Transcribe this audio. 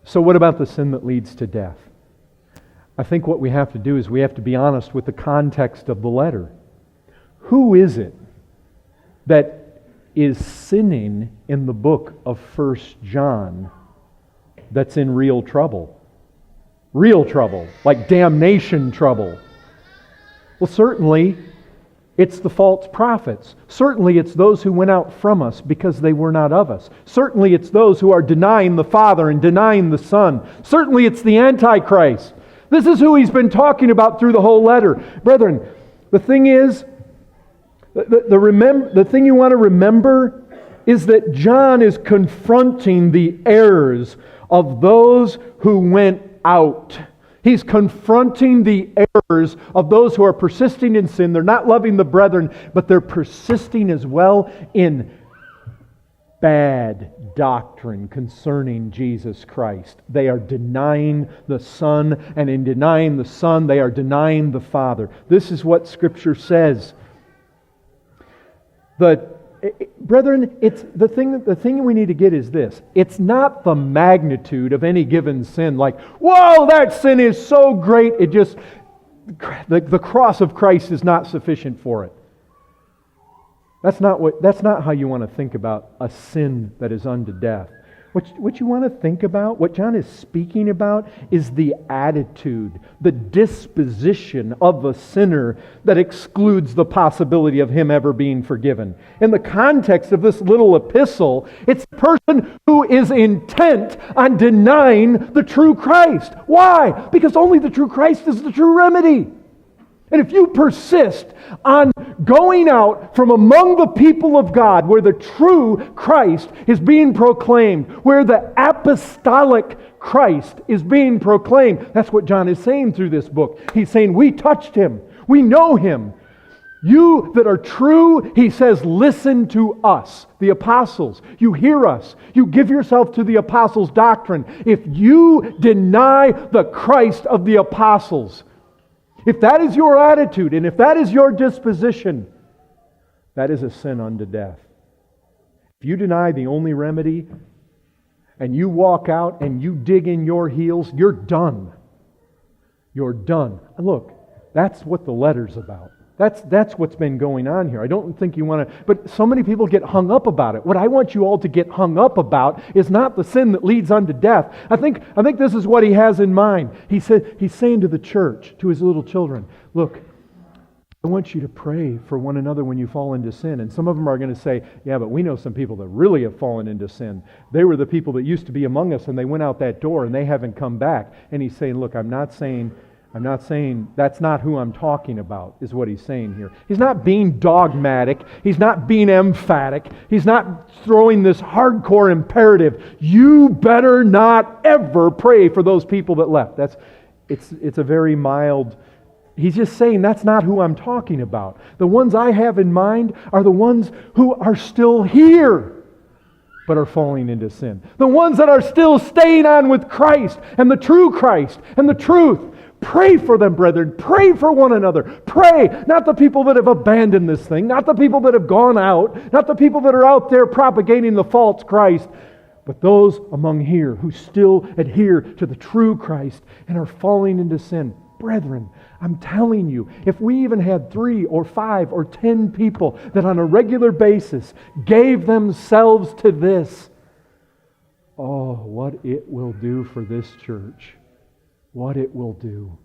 So what about the sin that leads to death? I think what we have to do is we have to be honest with the context of the letter. Who is it that is sinning in the book of 1 John that's in real trouble? Real trouble, like damnation trouble. Well, certainly it's the false prophets. Certainly it's those who went out from us because they were not of us. Certainly it's those who are denying the Father and denying the Son. Certainly it's the Antichrist. This is who he's been talking about through the whole letter. Brethren, the thing is, the thing you want to remember is that John is confronting the errors of those who went out. He's confronting the errors of those who are persisting in sin. They're not loving the brethren, but they're persisting as well in bad doctrine concerning Jesus Christ. They are denying the Son, and in denying the Son, they are denying the Father. This is what Scripture says. Brethren, it's the thing we need to get is this. It's not the magnitude of any given sin, like, whoa, that sin is so great, it just, the cross of Christ is not sufficient for it. That's not how you want to think about a sin that is unto death. What you want to think about, what John is speaking about, is the attitude, the disposition of a sinner that excludes the possibility of him ever being forgiven. In the context of this little epistle, it's a person who is intent on denying the true Christ. Why? Because only the true Christ is the true remedy. And if you persist on going out from among the people of God where the true Christ is being proclaimed, where the apostolic Christ is being proclaimed, that's what John is saying through this book. He's saying, we touched Him. We know Him. You that are true, he says, listen to us, the apostles. You hear us. You give yourself to the apostles' doctrine. If you deny the Christ of the apostles, if that is your attitude, and if that is your disposition, that is a sin unto death. If you deny the only remedy, and you walk out and you dig in your heels, you're done. You're done. And look, that's what the letter's about. That's what's been going on here. I don't think you want to... But so many people get hung up about it. What I want you all to get hung up about is not the sin that leads unto death. I think this is what he has in mind. He's saying to the church, to his little children, look, I want you to pray for one another when you fall into sin. And some of them are going to say, yeah, but we know some people that really have fallen into sin. They were the people that used to be among us and they went out that door and they haven't come back. And he's saying, look, I'm not saying that's not who I'm talking about, is what he's saying here. He's not being dogmatic. He's not being emphatic. He's not throwing this hardcore imperative. You better not ever pray for those people that left. It's a very mild... He's just saying that's not who I'm talking about. The ones I have in mind are the ones who are still here, but are falling into sin. The ones that are still staying on with Christ and the true Christ and the truth. Pray for them, brethren. Pray for one another. Pray, not the people that have abandoned this thing, not the people that have gone out, not the people that are out there propagating the false Christ, but those among here who still adhere to the true Christ and are falling into sin. Brethren, I'm telling you, if we even had 3 or 5 or 10 people that on a regular basis gave themselves to this, oh, what it will do for this church. What it will do.